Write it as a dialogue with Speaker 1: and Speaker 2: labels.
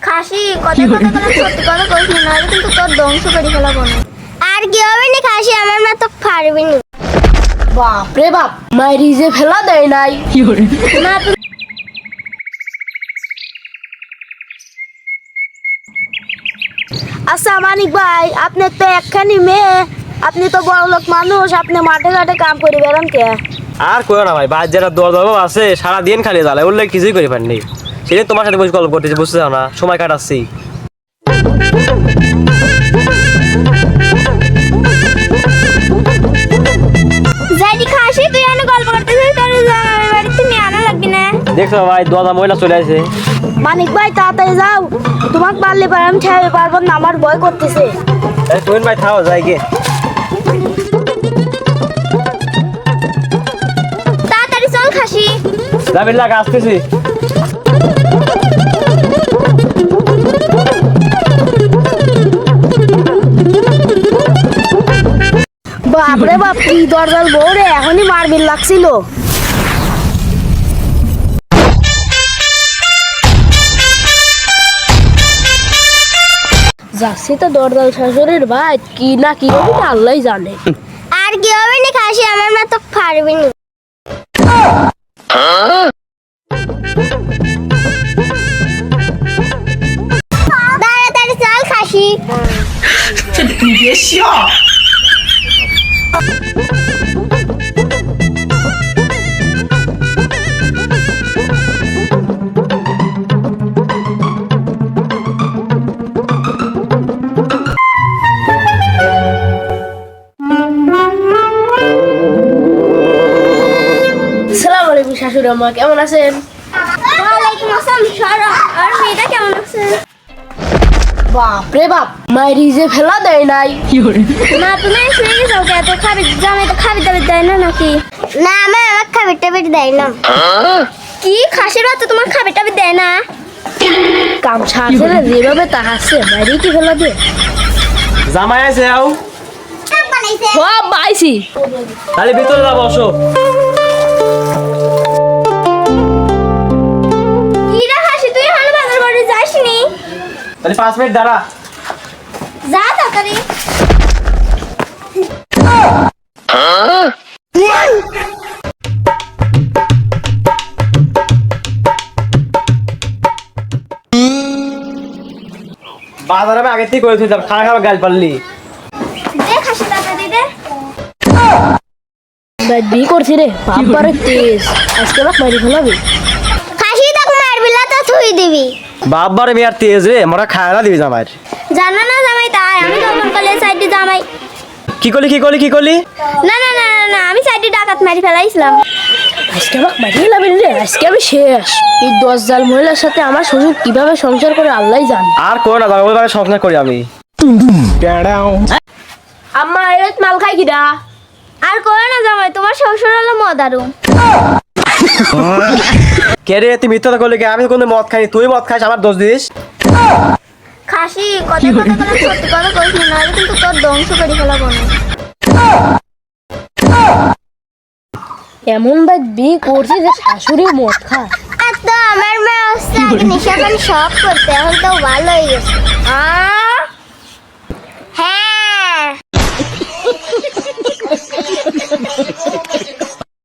Speaker 1: খাসি কথা কথা করে সত্যি কথা কইস না, নাহলে কিন্তু তোর ধ্বংস করে ফেলাবো না। আর কি হবে না খাসি, আমার মা তো পারবি না।
Speaker 2: বাপ রে বাপ, মাইরি যে ফেলা দেয় নাই।
Speaker 1: না
Speaker 2: আচ্ছা মানিক ভাই, আপনি তো একখানি মেয়ে, আপনি তো বড় লোক মানুষ, আপনি মাঠে ঘাটে কাম করে বেড়ান কে?
Speaker 3: আর কইও না ভাই, বাদ যেটা দর দর আছে সারা দিন খালি জ্বালায়, ওর লাগে কিছুই করে পারিনি। সেদিন তোমার সাথে বসে গল্প করতেছি, বুঝতে চাও না, সময় কাটাচ্ছি।
Speaker 1: যাইনি খাসি, তুই এনে গল্প করতেছিস, তোর বাড়িতে মেয়ে আনা লাগবে না।
Speaker 3: দেখছো ভাই, দোয়া মহিলা চলে আসে।
Speaker 2: মানিক ভাই তাড়াতাড়ি যাও, তোমাকে পারলে পারে আমি ঠেয়াতে পারবো না, আমার ভয় করতেছে।
Speaker 3: তুই ভাই থাও, যাই গে।
Speaker 1: তাড়াতাড়ি চল খাসি।
Speaker 3: যাবি লাগ, আসতেছি।
Speaker 2: বাপ রে বাপ, কি দরজাল বউ রে, এখনই মারবিল লাগছিল। যাচ্ছি তো দরজাল শাশুড়ির ভাই, কি না কি হবে না আল্লাহ জানে।
Speaker 1: আর কি হবে না খাসি, আমার মা তো পারবি না। তাড়াতাড়ি চল খাসি।
Speaker 2: আসসালামু আলাইকুম শাশুড়ি আম্মা, কেমন আছেন?
Speaker 1: ওয়ালাইকুম আসসালাম। সরো, আর মেয়েটা কেমন আছে?
Speaker 2: বাপ রে বাপ, মাইরি যে ফেলা দেয় নাই।
Speaker 1: না তুমি শুয়ে গেছো কে? তো খাবি জামাই তো খাবি দাবি দেয় না নাকি? না আমার খাবি টাবি দেয় না। কি খাসির বাচ্চা তোমার খাবি টাবি দেয় না?
Speaker 2: কামছা আছে না, যেভাবে তাহাচ্ছে মাইরি কি ফেলা দে।
Speaker 3: জামাই আছে আও,
Speaker 2: সব পাইছি।
Speaker 3: তাহলে ভিতরে যাবো, বসো।
Speaker 1: কি রে খাসি, তুই এখনো বাজার বাড়ি যাসনি?
Speaker 3: তাহলে 5 মিনিট দাঁড়া।
Speaker 1: যা তাড়াতাড়ি।
Speaker 3: বাজার আমি আগে থেকে করে দিতাম, খাওয়া খাওয়া গাল পারলি।
Speaker 1: দে খাসি তাড়াতাড়ি দে।
Speaker 2: বি করছি রে, বাপারে তেজ, আজকে আমাকে মারি ফেলাবি।
Speaker 1: খাসি তাকে মারবি না তো থুই দিবি।
Speaker 3: বাবার মেয়ার তেজ রে, মোরা খায়লা দিবি জামাইয়ের।
Speaker 1: জানো না জামাই তাই, আমি তখন কলে সাইডে জামাই।
Speaker 3: কি করলি কি করলি কি করলি?
Speaker 1: না না না না না, আমি সাইডে ডাকাত মারি ফেলাইছিলাম।
Speaker 2: আজকে আমাকে মারি ফেলাবি রে, আজকে আমি শেষ। এই 10 জাল মহিলার সাথে আমার শ্বশুর কিভাবে সংসার করে আল্লাহ জানে।
Speaker 3: আর করো না, ওই ভাবে সংসার করি আমি।
Speaker 2: আম্মা এই মাল খাই কিডা?
Speaker 1: আর করে না জামাই, তোমার শ্বশুর হলো মদারু।
Speaker 3: কে রে, তুই মিথ্যা করলি কে? আমি কোনো মদ খাই, তুই মদ খাইস, আমার দোষ দিস।
Speaker 1: খাসি কথা কথা করে সত্যি কথা কইস না, নাহলে কিন্তু তোর ধ্বংস করে ফেলাবো না।
Speaker 2: এমন ভাই বি করছি যে শাশুড়ি মদ খায়।
Speaker 1: আর তো আমার মা হচ্ছে আগে নেশা পানি সব করতে, এখন তো ভালো হয়ে গেছে।